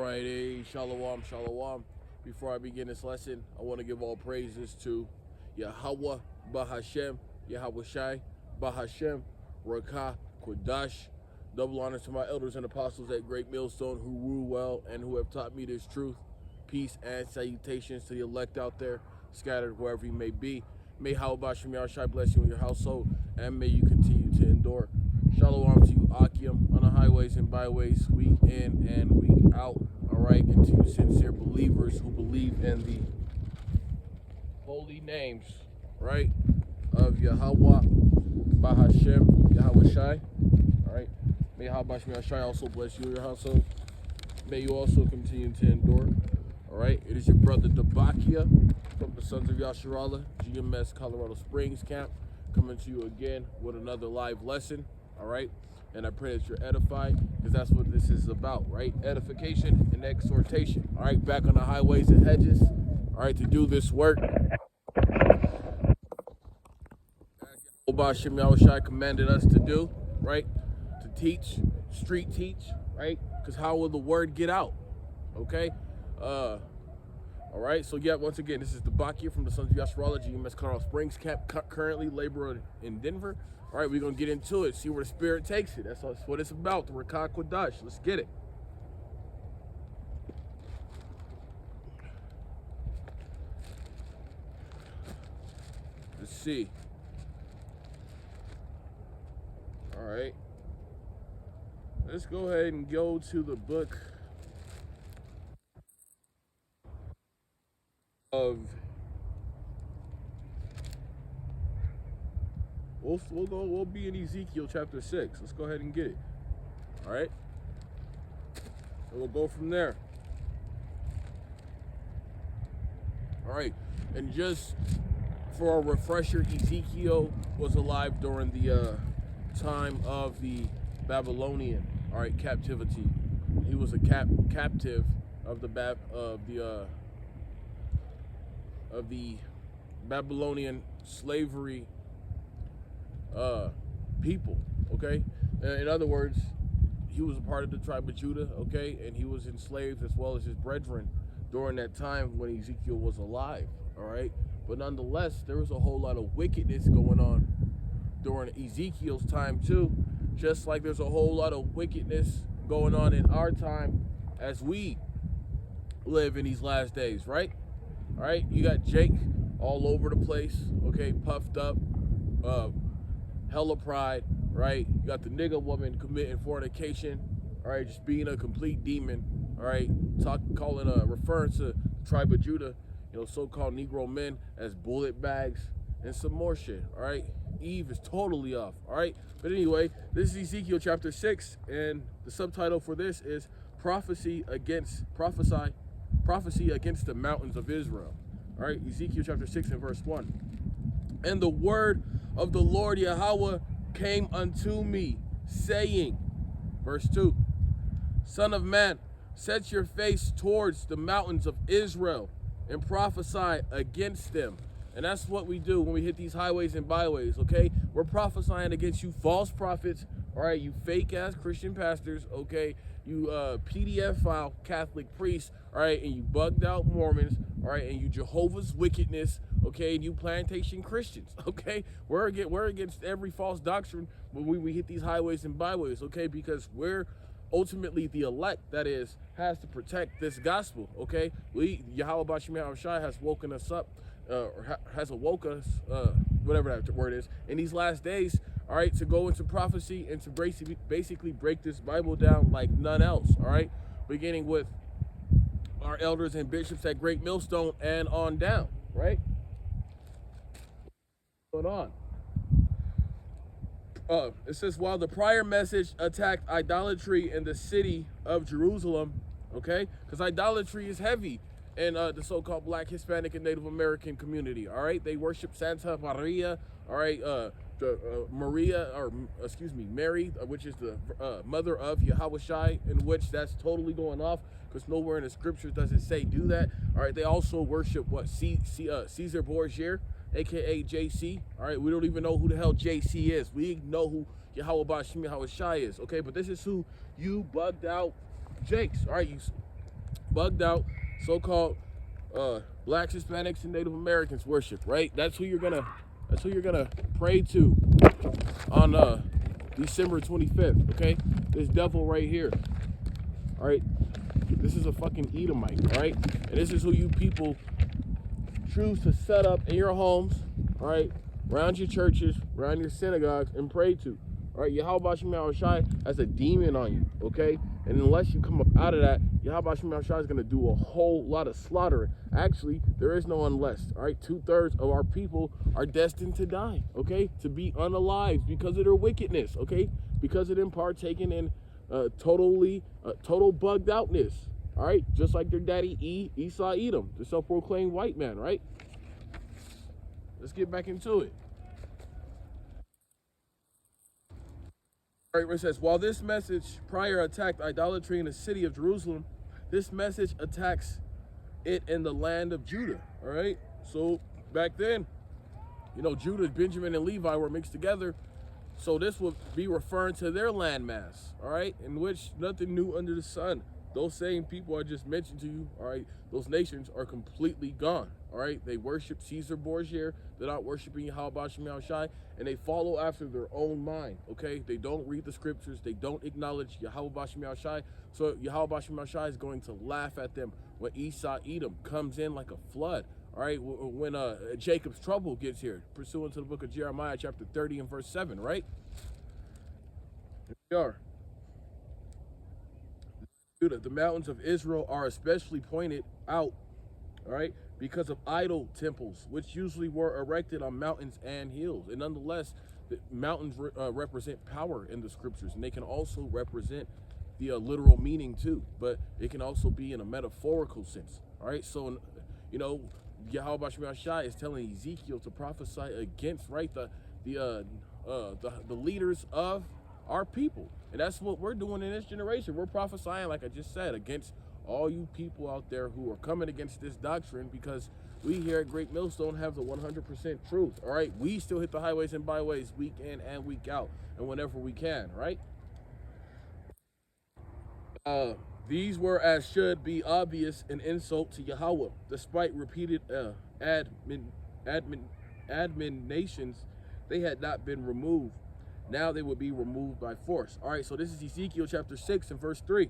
right, shalom, shalom. Before I begin this lesson, I want to give all praises to Yahweh, Bahashem, Yahweh Shai, Bahashem, Rakah, Quadash. Double honor to my elders and apostles at Great Millstone who rule well and who have taught me this truth. Peace and salutations to the elect out there, scattered wherever you may be. May Yahweh Shai bless you and your household, and may you continue to endure. Shalom to you, Akim, on the highways and byways, week in and week out. All right, and to you sincere believers who believe in the holy names, right, of Yahweh, Bahashem, Yahweh Shai. All right, may Yahweh Shai also bless you and your household. May you also continue to endure. All right, it is your brother Dabakia from the Sons of Yasharallah, GMS Colorado Springs Camp, coming to you again with another live lesson. All right, and I pray that you're edified, because that's what this is about, right? Edification and exhortation. All right, back on the highways and hedges, all right, to do this work as Yahweh Shai commanded us to do, right? To teach, street teach, right? Because how will the word get out? Okay. All right, so yeah, once again, this is the Bakia from the Sons of Yasharallah, GMS Colorado Springs Camp, currently laborer in Denver. All right, we're going to get into it, see where the Spirit takes it. That's what it's about, the Rakah Quadash. Let's get it. Let's see. All right. Let's go ahead and go to the book of... We'll be in Ezekiel chapter 6. Let's go ahead and get it. All right? And we'll go from there. All right. And just for a refresher, Ezekiel was alive during the time of the Babylonian, all right, captivity. He was a captive of the Babylonian slavery people, okay? In other words, he was a part of the tribe of Judah, okay? And he was enslaved as well as his brethren during that time when Ezekiel was alive, all right? But nonetheless, there was a whole lot of wickedness going on during Ezekiel's time too, just like there's a whole lot of wickedness going on in our time as we live in these last days, right? All right, you got Jake all over the place, okay, puffed up, hella pride, right? You got the nigga woman committing fornication, all right, just being a complete demon, all right, referring to the tribe of Judah, you know, so-called Negro men as bullet bags and some more shit, all right? Eve is totally off, all right? But anyway, this is Ezekiel chapter 6, and the subtitle for this is Prophecy Against the Mountains of Israel. All right, Ezekiel chapter 6 and verse 1. And the word of the Lord Yahweh came unto me, saying, verse 2, Son of man, set your face towards the mountains of Israel and prophesy against them. And that's what we do when we hit these highways and byways, okay? We're prophesying against you false prophets, all right, you fake-ass Christian pastors, okay? You PDF file Catholic priests, all right, and you bugged out Mormons, all right, and you Jehovah's Wickedness, okay, and you plantation Christians, okay? We're against every false doctrine when we hit these highways and byways, okay, because we're ultimately the elect, that is, has to protect this gospel, okay? Yahweh Shai has woken us up, or has awoke us, whatever that word is, in these last days, all right, to go into prophecy and to basically break this Bible down like none else, all right? Beginning with our elders and bishops at Great Millstone and on down, right? Going on. It says, while the prior message attacked idolatry in the city of Jerusalem, okay? Because idolatry is heavy in the so-called Black, Hispanic, and Native American community, all right? They worship Santa Maria, all right? Mary, which is the mother of Yahweh Shai, in which that's totally going off, because nowhere in the scriptures does it say do that, all right? They also worship what? Caesar Borgia, aka JC, all right? We don't even know who the hell JC is. We know who Yahweh Shai is, okay? But this is who you bugged out Jakes, all right? You bugged out, so-called blacks, Hispanics, and Native Americans worship, right? That's who you're gonna pray to on December 25th, okay? This devil right here, all right? This is a fucking Edomite, all right? And this is who you people choose to set up in your homes, all right? Around your churches, around your synagogues, and pray to. All right, Yahweh Shem Shai has a demon on you, okay? And unless you come up out of that, Yahweh Shem Shai is going to do a whole lot of slaughtering. Actually, there is no unless, all right? 2/3 of our people are destined to die, okay? To be unalived because of their wickedness, okay? Because of them partaking in total bugged outness, all right? Just like their daddy Esau Edom, the self-proclaimed white man, right? Let's get back into it. All right, where it says, while this message prior attacked idolatry in the city of Jerusalem, this message attacks it in the land of Judah, all right? So back then, Judah, Benjamin, and Levi were mixed together. So this would be referring to their landmass, all right? In which nothing new under the sun. Those same people I just mentioned to you, all right, those nations are completely gone, all right? They worship Caesar Borgia. They're not worshiping Yahweh Shem Shai, and they follow after their own mind, okay? They don't read the scriptures. They don't acknowledge Yahweh Shem Shai. So Yahweh Shem Shai is going to laugh at them when Esau Edom comes in like a flood, all right? When Jacob's trouble gets here, pursuant to the book of Jeremiah, chapter 30 and verse 7, right? Here we are. The mountains of Israel are especially pointed out, all right, because of idol temples, which usually were erected on mountains and hills. And nonetheless, the mountains represent power in the scriptures, and they can also represent the literal meaning too, but it can also be in a metaphorical sense, all right? So, Yahweh Shem Shai is telling Ezekiel to prophesy against, right, the leaders of our people. And that's what we're doing in this generation. We're prophesying, like I just said, against all you people out there who are coming against this doctrine, because we here at Great Millstone have the 100% truth, all right? We still hit the highways and byways week in and week out, and whenever we can, right? These were, as should be obvious, an insult to Yahweh, despite repeated admonitions. They had not been removed. Now they would be removed by force. All right, so this is Ezekiel chapter 6 and verse 3.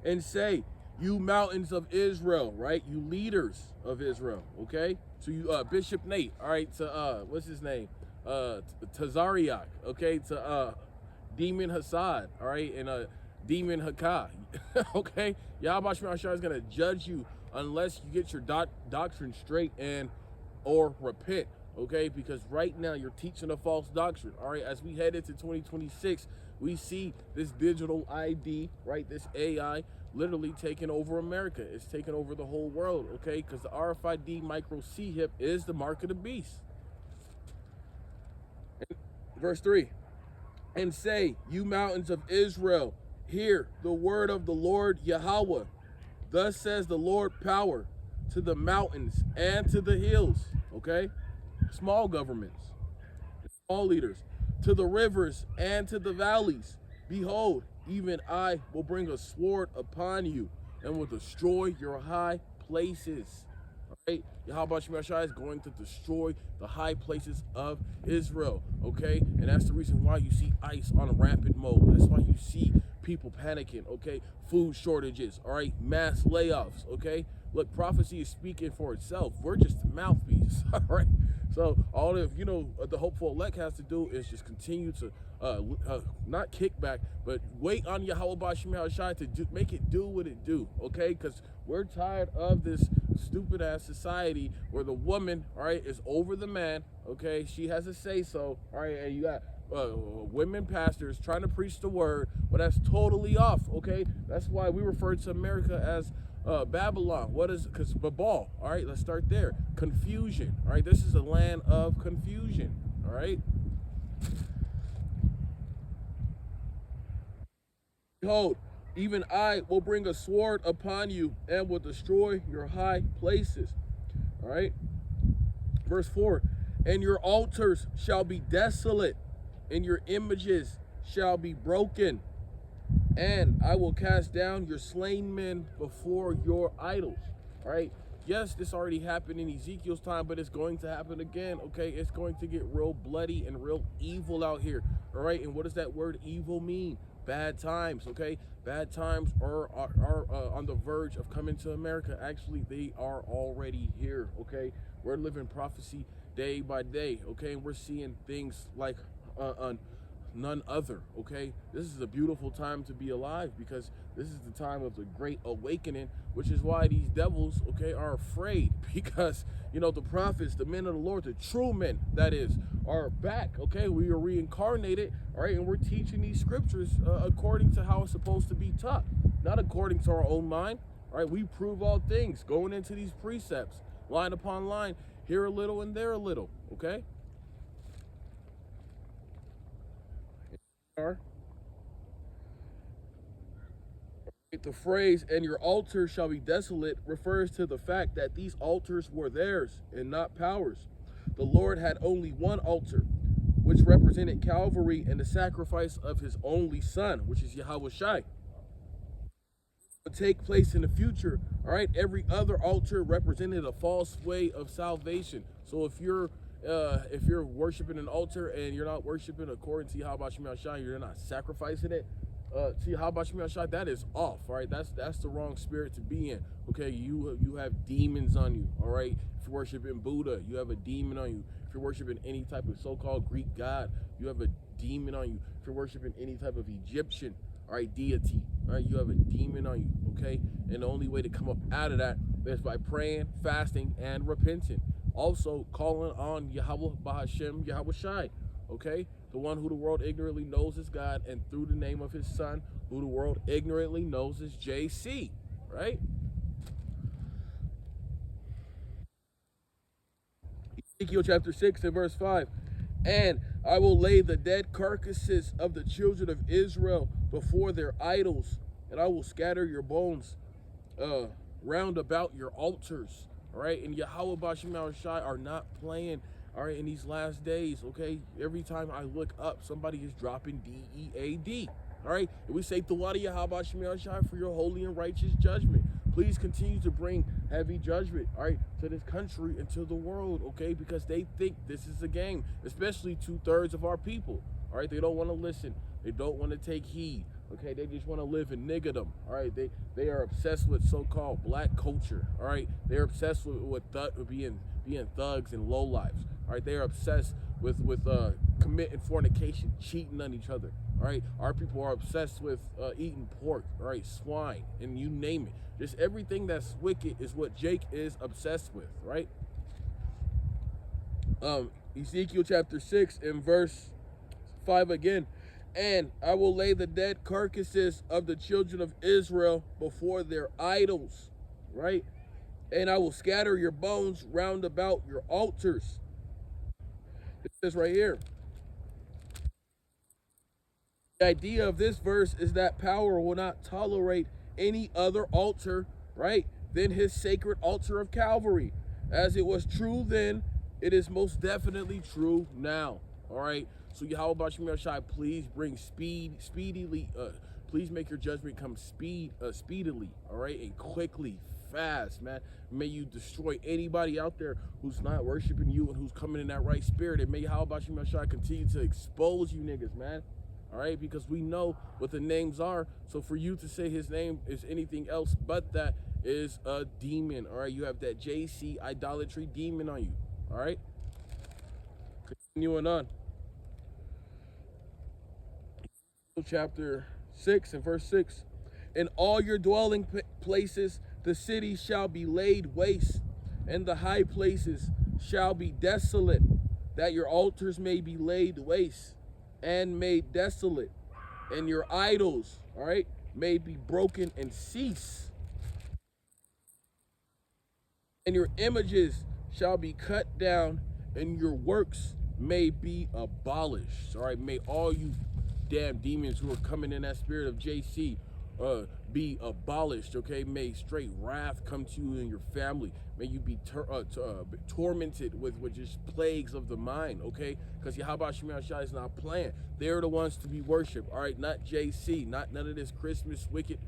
And say, you mountains of Israel, right? You leaders of Israel, okay? So you, Bishop Nate, all right, to, what's his name? Tazariak, okay? To Demon Hassad, all right? And Demon Hakah, okay? Yahweh Shem Shai is going to judge you unless you get your doctrine straight and or repent. Okay, because right now you're teaching a false doctrine. All right, as we head into 2026, we see this digital ID, right? This AI literally taking over America. It's taking over the whole world, okay? Because the RFID micro C-hip is the mark of the beast. Verse 3, and say, you mountains of Israel, hear the word of the Lord Yahweh. Thus says the Lord power to the mountains and to the hills, okay? Small governments, small leaders, to the rivers and to the valleys. Behold, even I will bring a sword upon you and will destroy your high places. All right, Yahweh Shem Shai is going to destroy the high places of Israel. Okay, and that's the reason why you see ICE on a rampant mode. That's why you see people panicking. Okay, food shortages. All right, mass layoffs. Okay, look, prophecy is speaking for itself. We're just the mouthpiece. All right. So all of, the hopeful elect has to do is just continue to not kick back, but wait on Yahweh Shem Shai to make it do what it do, okay? Because we're tired of this stupid ass society where the woman, all right, is over the man, okay? She has a say so, all right, and you got women pastors trying to preach the word, but that's totally off, okay? That's why we refer to America as Babylon. What is, because Babal, all right, let's start there. Confusion, all right, this is a land of confusion, all right? Behold, even I will bring a sword upon you and will destroy your high places, all right? Verse 4, and your altars shall be desolate, and your images shall be broken. And I will cast down your slain men before your idols. All right. Yes, this already happened in Ezekiel's time, but it's going to happen again. Okay. It's going to get real bloody and real evil out here. All right. And what does that word evil mean? Bad times. Okay. Bad times are on the verge of coming to America. Actually, they are already here. Okay. We're living prophecy day by day. Okay. And we're seeing things like none other. Okay, this is a beautiful time to be alive, because this is the time of the great awakening, which is why these devils, okay, are afraid, because you know the prophets, the men of the Lord, the true men, that is, are back. Okay, we are reincarnated. All right, and we're teaching these scriptures according to how it's supposed to be taught, not according to our own mind. All right, we prove all things going into these precepts, line upon line, here a little and there a little. Okay. The phrase "and your altar shall be desolate" refers to the fact that these altars were theirs and not powers. The Lord had only one altar, which represented Calvary and the sacrifice of his only son, which is Yahweh Shai. Would take place in the future. All right, every other altar represented a false way of salvation. So if you're worshiping an altar and you're not worshiping according to Yahweh Shai, you're not sacrificing it to Yahweh Shai, that is off. All right, that's the wrong spirit to be in. Okay, you have demons on you. All right, if you're worshiping Buddha, you have a demon on you. If you're worshiping any type of so-called Greek god, you have a demon on you. If you're worshiping any type of Egyptian, all right, deity, all right, you have a demon on you. Okay, and the only way to come up out of that is by praying, fasting, and repenting. Also calling on Yahweh Bahashem, Yahweh Shai. Okay, the one who the world ignorantly knows is God, and through the name of his son, who the world ignorantly knows is JC. Right? Ezekiel chapter 6 and verse 5. And I will lay the dead carcasses of the children of Israel before their idols, and I will scatter your bones round about your altars. All right, and Yahweh Bashim Shai are not playing. All right, in these last days. Okay, every time I look up, somebody is dropping DEAD. All right, and we say Thawadi Yahweh Bashim Shai for your holy and righteous judgment. Please continue to bring heavy judgment, all right, to this country and to the world, okay, because they think this is a game, especially 2/3 of our people. All right, they don't want to listen. They don't want to take heed. Okay, they just want to live in niggerdom. All right, they are obsessed with so-called black culture. All right, they're obsessed with being thugs and lowlifes. All right, they are obsessed with committing fornication, cheating on each other. All right, our people are obsessed with eating pork. All right, swine, and you name it. Just everything that's wicked is what Jake is obsessed with. Right? Ezekiel chapter 6 and verse 5 again. And I will lay the dead carcasses of the children of Israel before their idols, right? And I will scatter your bones round about your altars. It says right here. The idea of this verse is that power will not tolerate any other altar, right, than his sacred altar of Calvary. As it was true then, it is most definitely true now. All right. So Yahweh Bashim Shai, please bring speedily. Please make your judgment come speedily. All right, and quickly, fast, man. May you destroy anybody out there who's not worshiping you and who's coming in that right spirit. And may Yahweh Bashim Shai continue to expose you niggas, man. All right, because we know what the names are. So for you to say his name is anything else but that is a demon. All right, you have that JC idolatry demon on you. All right, continuing on. Chapter 6 and verse 6. In all your dwelling places the city shall be laid waste, and the high places shall be desolate, that your altars may be laid waste and made desolate, and your idols, all right, may be broken and cease, and your images shall be cut down, and your works may be abolished. All right, may all you damn demons who are coming in that spirit of JC, be abolished, okay? May straight wrath come to you and your family. May you be tormented with just plagues of the mind, okay? Because Yahweh Shema Shai is not playing. They're the ones to be worshipped, all right? Not JC, not none of this Christmas wicked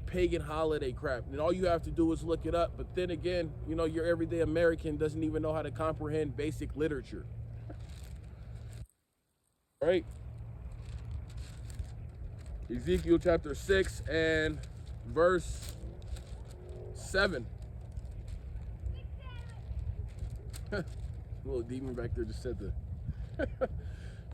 pagan holiday crap. And all you have to do is look it up. But then again, you know, your everyday American doesn't even know how to comprehend basic literature, all right? Ezekiel chapter 6 and verse 7. Little demon back there just said that.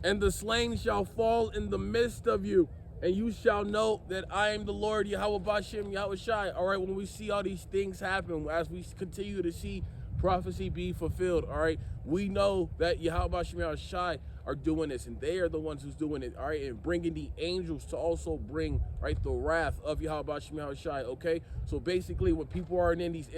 And the slain shall fall in the midst of you, and you shall know that I am the Lord, Yahweh Bashem, Yahweh Shai. All right, when we see all these things happen, as we continue to see prophecy be fulfilled, all right, we know that Yahweh Bashem, Yahweh Shai are doing this, and they are the ones who's doing it, all right, and bringing the angels to also bring, right, the wrath of Yahweh Bashem, Yahweh Shai, okay? So basically, when people are in these,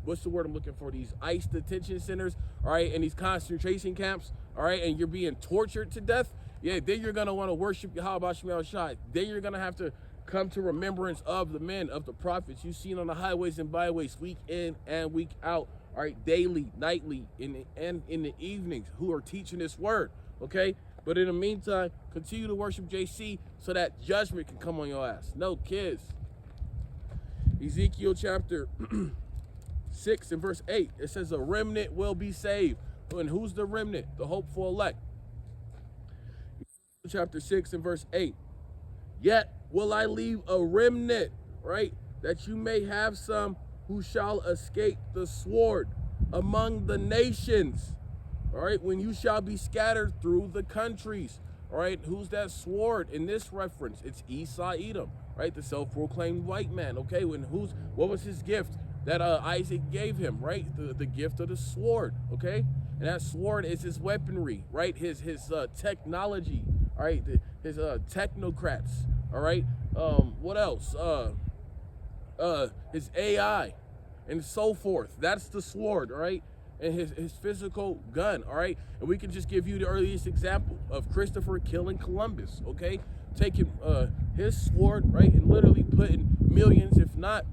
what's the word I'm looking for, these ICE detention centers, all right, and these concentration camps, all right, and you're being tortured to death, yeah, then you're going to want to worship Yahweh Bashem, Yahweh Shai. Then you're going to have to come to remembrance of the men, of the prophets you've seen on the highways and byways, week in and week out, all right, daily, nightly, and in the evenings, who are teaching this word, okay? But in the meantime, continue to worship JC so that judgment can come on your ass. No, kids. Ezekiel chapter 6 and verse 8, it says a remnant will be saved. And who's the remnant? The hopeful elect. Chapter 6 and verse 8. Yet will I leave a remnant, right, that you may have some who shall escape the sword among the nations. All right, when you shall be scattered through the countries. All right, who's that sword in this reference? It's Esau Edom, right, the self-proclaimed white man. Okay, what was his gift that Isaac gave him, right? The gift of the sword. Okay, and that sword is his weaponry, right? His technology. All right, his technocrats. All right, what else? His AI and so forth. That's the sword. All right. And his physical gun, all right? And we can just give you the earliest example of Christopher killing Columbus, okay? Taking his sword, right, and literally putting millions, if not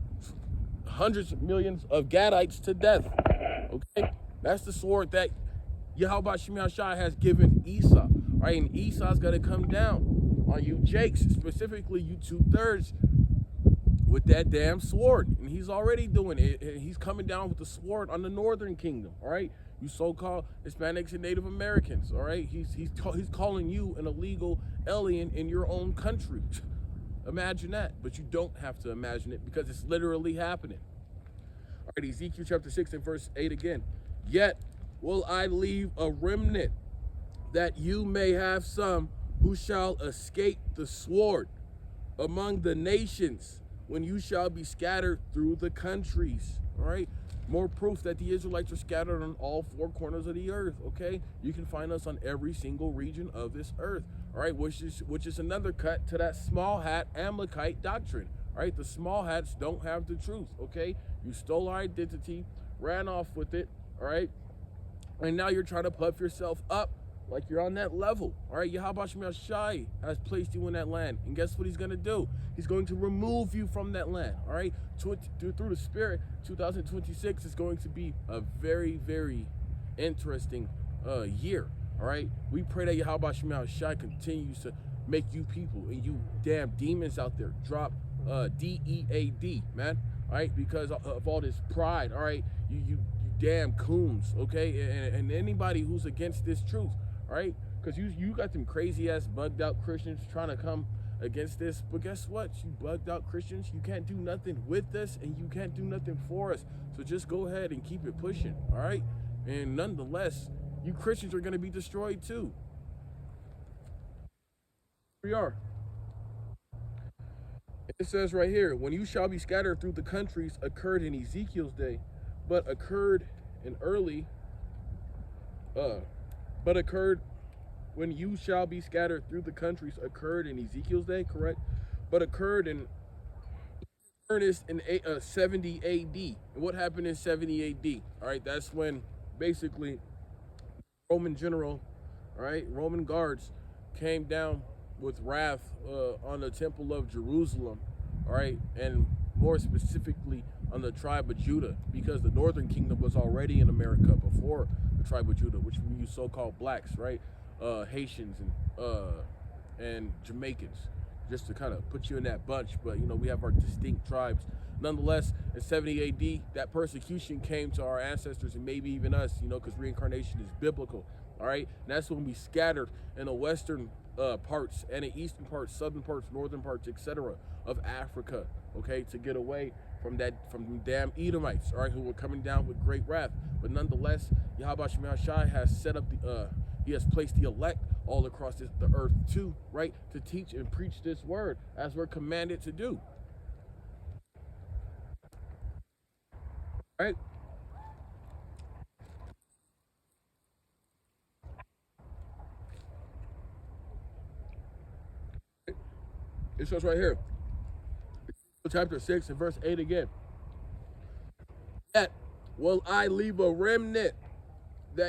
hundreds of millions of Gadites to death, okay? That's the sword that Yahweh Shema Shai has given Esau, right? And Esau's got to come down on you Jakes, specifically you 2/3, with that damn sword, and he's already doing it. He's coming down with the sword on the northern kingdom, all right? You so-called Hispanics and Native Americans, all right? He's calling you an illegal alien in your own country. Imagine that, but you don't have to imagine it because it's literally happening. All right, Ezekiel chapter 6 and verse 8 again. Yet will I leave a remnant that you may have some who shall escape the sword among the nations, when you shall be scattered through the countries, all right? More proof that the Israelites are scattered on all four corners of the earth, okay? You can find us on every single region of this earth, all right? Which is another cut to that small hat Amalekite doctrine, all right? The small hats don't have the truth, okay? You stole our identity, ran off with it, all right? And now you're trying to puff yourself up like you're on that level, all right? Yahweh Shema Shai has placed you in that land, and guess what he's going to do? He's going to remove you from that land, all right? Through the Spirit, 2026 is going to be a very, very interesting year, all right? We pray that Yahweh Shema Shai continues to make you people and you damn demons out there drop DEAD, man, all right? Because of all this pride, all right? You damn coons, okay? And anybody who's against this truth, all right? Because you got them crazy ass bugged out Christians trying to come against this, but guess what? You bugged out Christians, you can't do nothing with us and you can't do nothing for us. So just go ahead and keep it pushing, all right? And nonetheless, you Christians are going to be destroyed too. We are. It says right here, when you shall be scattered through the countries occurred in Ezekiel's day, but occurred in early, but occurred when you shall be scattered through the countries occurred in Ezekiel's day, correct? But occurred in earnest in 70 AD. And what happened in 70 AD? All right, that's when basically Roman general, all right, Roman guards came down with wrath on the temple of Jerusalem, all right, and more specifically on the tribe of Judah, because the northern kingdom was already in America before the tribe of Judah, which we use so-called blacks, right? Haitians and Jamaicans, just to kind of put you in that bunch. But we have our distinct tribes. Nonetheless, in 70 AD, that persecution came to our ancestors and maybe even us, because reincarnation is biblical. All right, and that's when we scattered in the western parts and the eastern parts, southern parts, northern parts, etc. of Africa. Okay, to get away from the damn Edomites. All right, who were coming down with great wrath. But nonetheless, Yahweh Shai has set up he has placed the elect all across the earth too, right, to teach and preach this word as we're commanded to do. Right? It says right here, chapter 6 and verse 8 again. Yet will I leave a remnant